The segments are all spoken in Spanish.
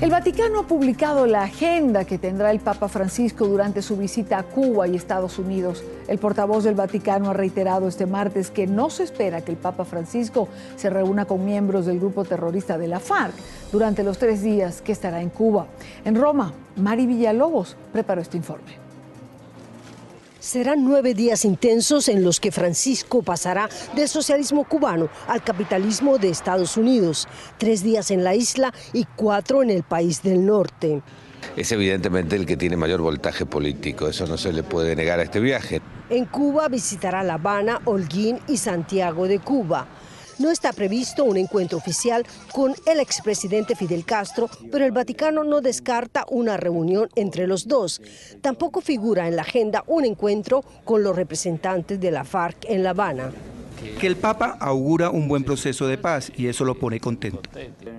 El Vaticano ha publicado la agenda que tendrá el Papa Francisco durante su visita a Cuba y Estados Unidos. El portavoz del Vaticano ha reiterado este martes que no se espera que el Papa Francisco se reúna con miembros del grupo terrorista de la FARC durante los 3 días que estará en Cuba. En Roma, Mari Villalobos preparó este informe. Serán 9 días intensos en los que Francisco pasará del socialismo cubano al capitalismo de Estados Unidos. 3 días en la isla y 4 en el país del norte. Es evidentemente el que tiene mayor voltaje político, eso no se le puede negar a este viaje. En Cuba visitará La Habana, Holguín y Santiago de Cuba. No está previsto un encuentro oficial con el expresidente Fidel Castro, pero el Vaticano no descarta una reunión entre los dos. Tampoco figura en la agenda un encuentro con los representantes de la FARC en La Habana. Que el Papa augura un buen proceso de paz y eso lo pone contento.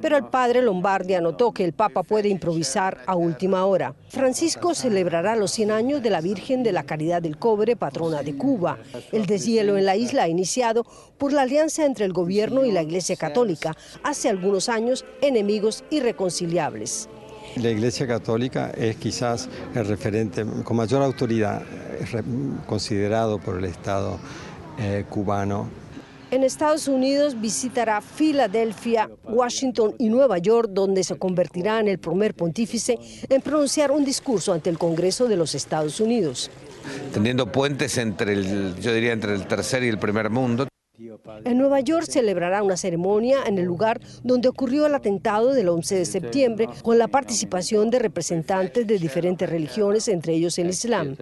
Pero el padre Lombardi anotó que el Papa puede improvisar a última hora. Francisco celebrará los 100 años de la Virgen de la Caridad del Cobre, patrona de Cuba. El deshielo en la isla ha iniciado por la alianza entre el gobierno y la Iglesia Católica, hace algunos años enemigos irreconciliables. La Iglesia Católica es quizás el referente con mayor autoridad, considerado por el Estado cubano. En Estados Unidos visitará Filadelfia, Washington y Nueva York, donde se convertirá en el primer pontífice en pronunciar un discurso ante el Congreso de los Estados Unidos. Tendiendo puentes entre el tercer y el primer mundo. En Nueva York celebrará una ceremonia en el lugar donde ocurrió el atentado del 11 de septiembre, con la participación de representantes de diferentes religiones, entre ellos el Islam.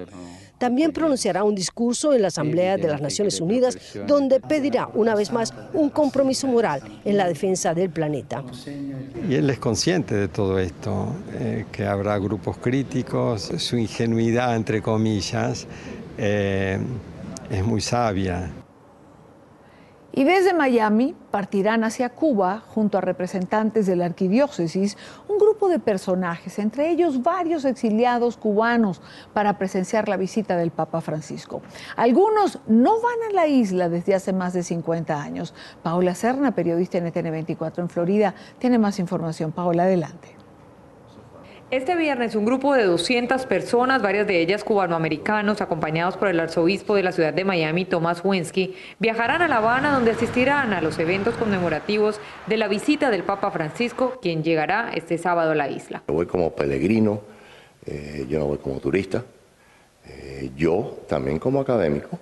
También pronunciará un discurso en la Asamblea de las Naciones Unidas, donde pedirá una vez más un compromiso moral en la defensa del planeta. Y él es consciente de todo esto, que habrá grupos críticos, su ingenuidad, entre comillas, es muy sabia. Y desde Miami partirán hacia Cuba, junto a representantes de la arquidiócesis, un grupo de personajes, entre ellos varios exiliados cubanos, para presenciar la visita del Papa Francisco. Algunos no van a la isla desde hace más de 50 años. Paola Serna, periodista en NTN 24 en Florida, tiene más información. Paola, adelante. Este viernes un grupo de 200 personas, varias de ellas cubanoamericanos, acompañados por el arzobispo de la ciudad de Miami, Tomás Wensky, viajarán a La Habana, donde asistirán a los eventos conmemorativos de la visita del Papa Francisco, quien llegará este sábado a la isla. Yo voy como peregrino, yo no voy como turista, yo también como académico,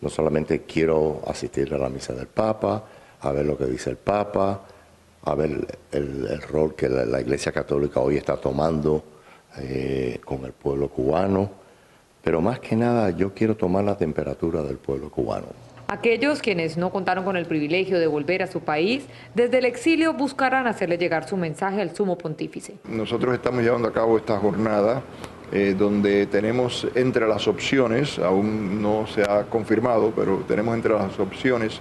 no solamente quiero asistir a la misa del Papa, a ver lo que dice el Papa, a ver el rol que la Iglesia Católica hoy está tomando con el pueblo cubano, pero más que nada yo quiero tomar la temperatura del pueblo cubano. Aquellos quienes no contaron con el privilegio de volver a su país, desde el exilio buscarán hacerle llegar su mensaje al Sumo Pontífice. Nosotros estamos llevando a cabo esta jornada donde tenemos entre las opciones, aún no se ha confirmado, pero tenemos entre las opciones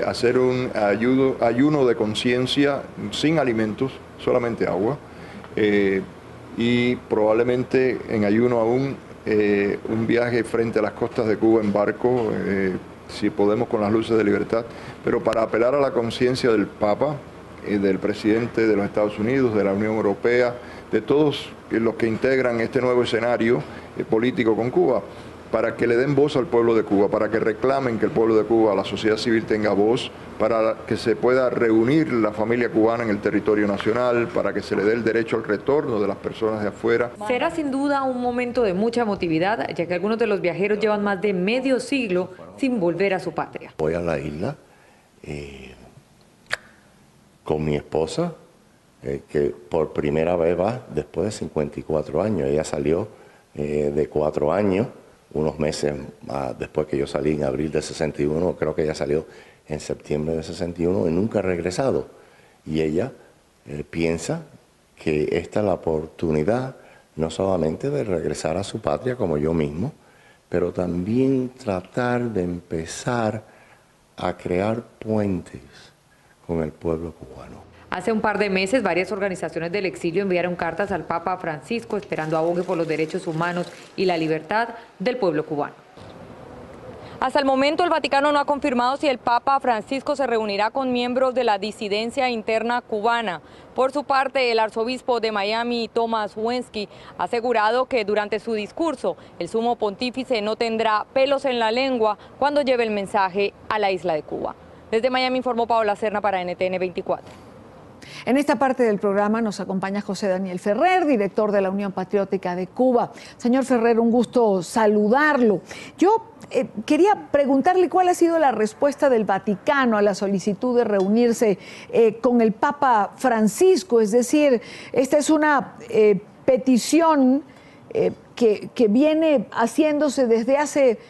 hacer un ayuno de conciencia sin alimentos, solamente agua, y probablemente en ayuno aún un viaje frente a las costas de Cuba en barco, si podemos con las luces de libertad, pero para apelar a la conciencia del Papa, del presidente de los Estados Unidos, de la Unión Europea, de todos los que integran este nuevo escenario político con Cuba, para que le den voz al pueblo de Cuba, para que reclamen que el pueblo de Cuba, la sociedad civil tenga voz, para que se pueda reunir la familia cubana en el territorio nacional, para que se le dé el derecho al retorno de las personas de afuera. Será sin duda un momento de mucha emotividad, ya que algunos de los viajeros llevan más de medio siglo sin volver a su patria. Voy a la isla con mi esposa, que por primera vez va después de 54 años. Ella salió de 4 años. Unos meses después que yo salí en abril de 61, creo que ella salió en septiembre de 61 y nunca ha regresado. Y ella piensa que esta es la oportunidad no solamente de regresar a su patria como yo mismo, pero también tratar de empezar a crear puentes con el pueblo cubano. Hace un par de meses, varias organizaciones del exilio enviaron cartas al Papa Francisco esperando abogue por los derechos humanos y la libertad del pueblo cubano. Hasta el momento el Vaticano no ha confirmado si el Papa Francisco se reunirá con miembros de la disidencia interna cubana. Por su parte, el arzobispo de Miami, Thomas Wensky, ha asegurado que durante su discurso el sumo pontífice no tendrá pelos en la lengua cuando lleve el mensaje a la isla de Cuba. Desde Miami informó Paola Serna para NTN 24. En esta parte del programa nos acompaña José Daniel Ferrer, director de la Unión Patriótica de Cuba. Señor Ferrer, un gusto saludarlo. Yo quería preguntarle cuál ha sido la respuesta del Vaticano a la solicitud de reunirse con el Papa Francisco. Es decir, esta es una petición que viene haciéndose desde hace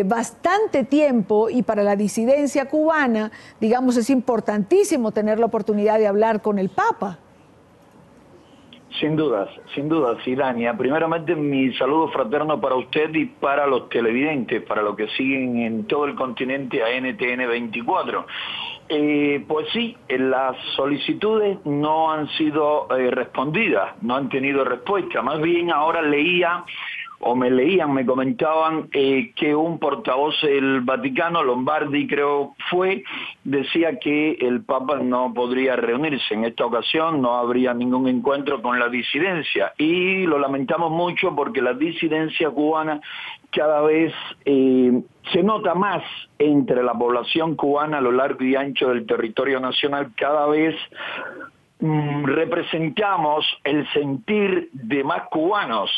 bastante tiempo, y para la disidencia cubana, digamos, es importantísimo tener la oportunidad de hablar con el Papa. Sin dudas, Idania. Primeramente, mi saludo fraterno para usted y para los televidentes, para los que siguen en todo el continente a NTN 24. Pues sí, las solicitudes no han sido respondidas, no han tenido respuesta. Más bien ahora me comentaban que un portavoz del Vaticano, Lombardi creo decía que el Papa no podría reunirse. En esta ocasión no habría ningún encuentro con la disidencia, y lo lamentamos mucho porque la disidencia cubana cada vez se nota más entre la población cubana a lo largo y ancho del territorio nacional. Cada vez representamos el sentir de más cubanos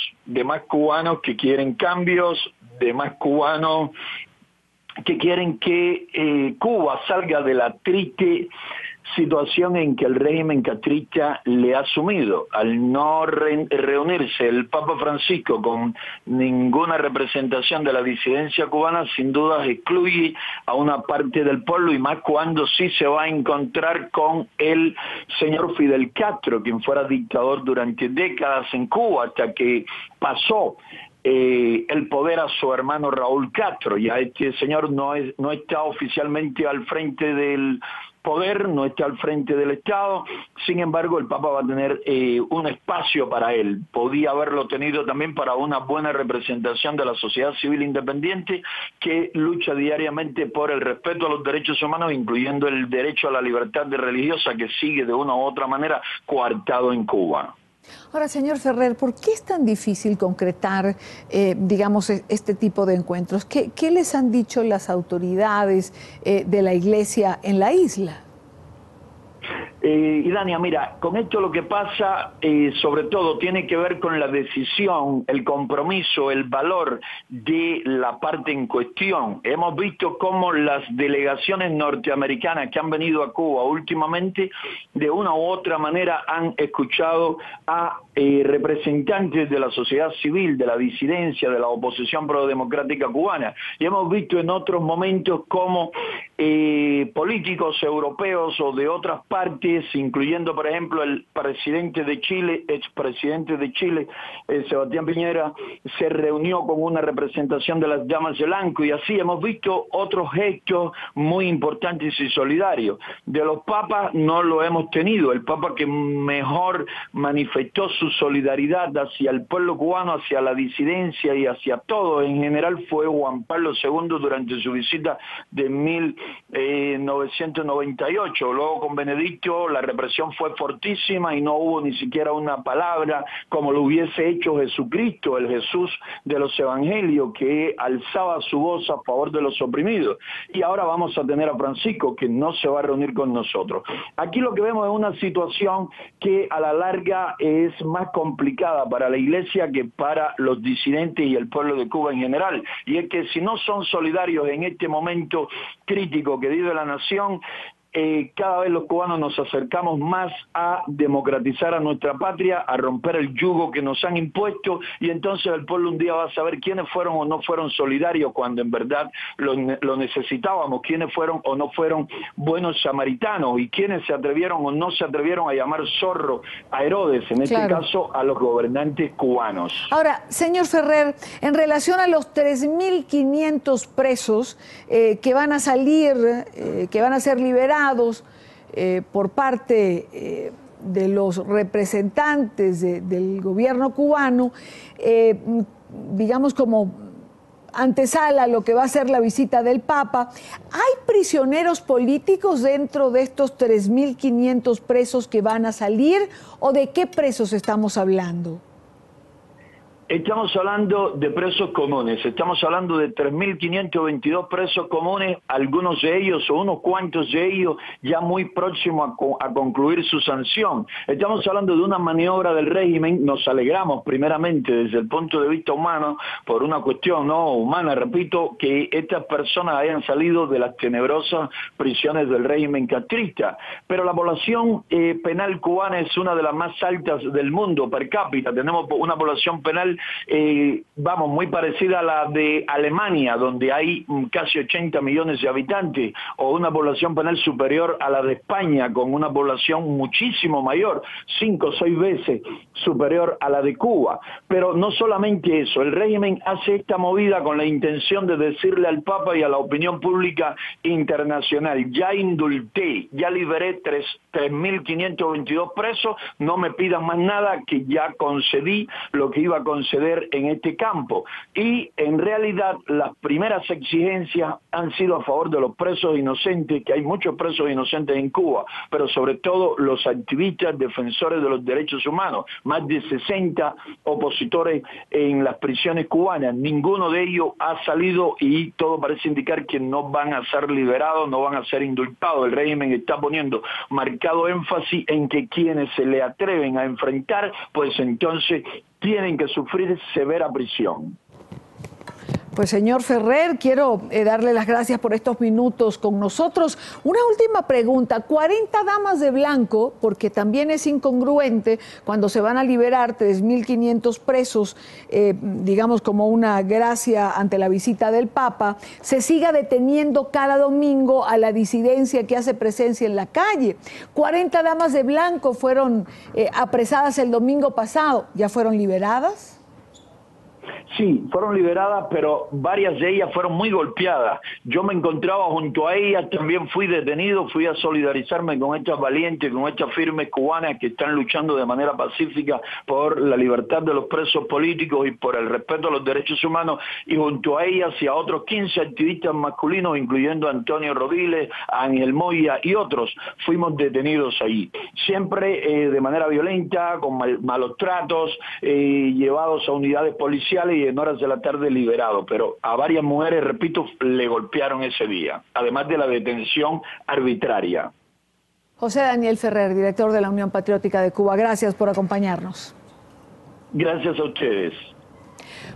que quieren cambios, de más cubanos que quieren que Cuba salga de la triste situación en que el régimen castrista le ha sumido. Al no reunirse el Papa Francisco con ninguna representación de la disidencia cubana, sin duda excluye a una parte del pueblo, y más cuando sí se va a encontrar con el señor Fidel Castro, quien fuera dictador durante décadas en Cuba, hasta que pasó el poder a su hermano Raúl Castro. Ya este señor no está oficialmente al frente del poder, no está al frente del Estado. Sin embargo, el Papa va a tener un espacio para él. Podía haberlo tenido también para una buena representación de la sociedad civil independiente que lucha diariamente por el respeto a los derechos humanos, incluyendo el derecho a la libertad religiosa, que sigue de una u otra manera coartado en Cuba. Ahora, señor Ferrer, ¿por qué es tan difícil concretar, digamos, este tipo de encuentros? ¿Qué les han dicho las autoridades de la Iglesia en la isla? Idania, mira, con esto lo que pasa sobre todo tiene que ver con la decisión, el compromiso, el valor de la parte en cuestión. Hemos visto cómo las delegaciones norteamericanas que han venido a Cuba últimamente, de una u otra manera han escuchado a representantes de la sociedad civil, de la disidencia, de la oposición prodemocrática cubana. Y hemos visto en otros momentos cómo políticos europeos o de otras partes, incluyendo por ejemplo el presidente de Chile, expresidente de Chile, Sebastián Piñera, se reunió con una representación de las Damas de Blanco, y así hemos visto otros gestos muy importantes y solidarios. De los papas no lo hemos tenido. El papa que mejor manifestó su solidaridad hacia el pueblo cubano, hacia la disidencia y hacia todo en general fue Juan Pablo II durante su visita de 1998. Luego con Benedicto la represión fue fortísima y no hubo ni siquiera una palabra como lo hubiese hecho Jesucristo, el Jesús de los evangelios, que alzaba su voz a favor de los oprimidos. Y ahora vamos a tener a Francisco, que no se va a reunir con nosotros. Aquí lo que vemos es una situación que a la larga es más complicada para la Iglesia que para los disidentes y el pueblo de Cuba en general. Y es que si no son solidarios en este momento crítico que vive la nación, cada vez los cubanos nos acercamos más a democratizar a nuestra patria, a romper el yugo que nos han impuesto, y entonces el pueblo un día va a saber quiénes fueron o no fueron solidarios cuando en verdad lo necesitábamos, quiénes fueron o no fueron buenos samaritanos, y quiénes se atrevieron o no se atrevieron a llamar zorro a Herodes, en este caso a los gobernantes cubanos. Ahora, señor Ferrer, en relación a los 3.500 presos que van a salir, que van a ser liberados por parte de los representantes del gobierno cubano, digamos como antesala a lo que va a ser la visita del Papa. ¿Hay prisioneros políticos dentro de estos 3.500 presos que van a salir o de qué presos estamos hablando? Estamos hablando de presos comunes, estamos hablando de 3.522 presos comunes, algunos de ellos o unos cuantos de ellos ya muy próximos a concluir su sanción. Estamos hablando de una maniobra del régimen, nos alegramos primeramente desde el punto de vista humano, por una cuestión no humana, repito, que estas personas hayan salido de las tenebrosas prisiones del régimen castrista. Pero la población penal cubana es una de las más altas del mundo per cápita, tenemos una población penal muy parecida a la de Alemania, donde hay casi 80 millones de habitantes, o una población penal superior a la de España, con una población muchísimo mayor, 5 o 6 veces superior a la de Cuba. Pero no solamente eso, el régimen hace esta movida con la intención de decirle al Papa y a la opinión pública internacional: ya indulté, ya liberé 3.522 presos, no me pidan más nada, que ya concedí lo que iba a conceder en este campo. Y en realidad las primeras exigencias han sido a favor de los presos inocentes, que hay muchos presos inocentes en Cuba, pero sobre todo los activistas defensores de los derechos humanos, más de 60 opositores en las prisiones cubanas. Ninguno de ellos ha salido y todo parece indicar que no van a ser liberados, no van a ser indultados. El régimen está poniendo marcado énfasis en que quienes se le atreven a enfrentar, pues entonces tienen que sufrir severa prisión. Pues señor Ferrer, quiero darle las gracias por estos minutos con nosotros. Una última pregunta, 40 damas de blanco, porque también es incongruente cuando se van a liberar 3.500 presos, digamos como una gracia ante la visita del Papa, se siga deteniendo cada domingo a la disidencia que hace presencia en la calle. 40 damas de blanco fueron apresadas el domingo pasado, ¿ya fueron liberadas? Sí, fueron liberadas, pero varias de ellas fueron muy golpeadas. Yo me encontraba junto a ellas, también fui detenido, fui a solidarizarme con estas valientes, con estas firmes cubanas que están luchando de manera pacífica por la libertad de los presos políticos y por el respeto a los derechos humanos, y junto a ellas y a otros 15 activistas masculinos, incluyendo a Antonio Rodiles, a Ángel Moya y otros, fuimos detenidos allí. Siempre de manera violenta, con malos tratos, llevados a unidades policiales y en horas de la tarde liberado, pero a varias mujeres, repito, le golpearon ese día, además de la detención arbitraria. José Daniel Ferrer, director de la Unión Patriótica de Cuba, gracias por acompañarnos. Gracias a ustedes.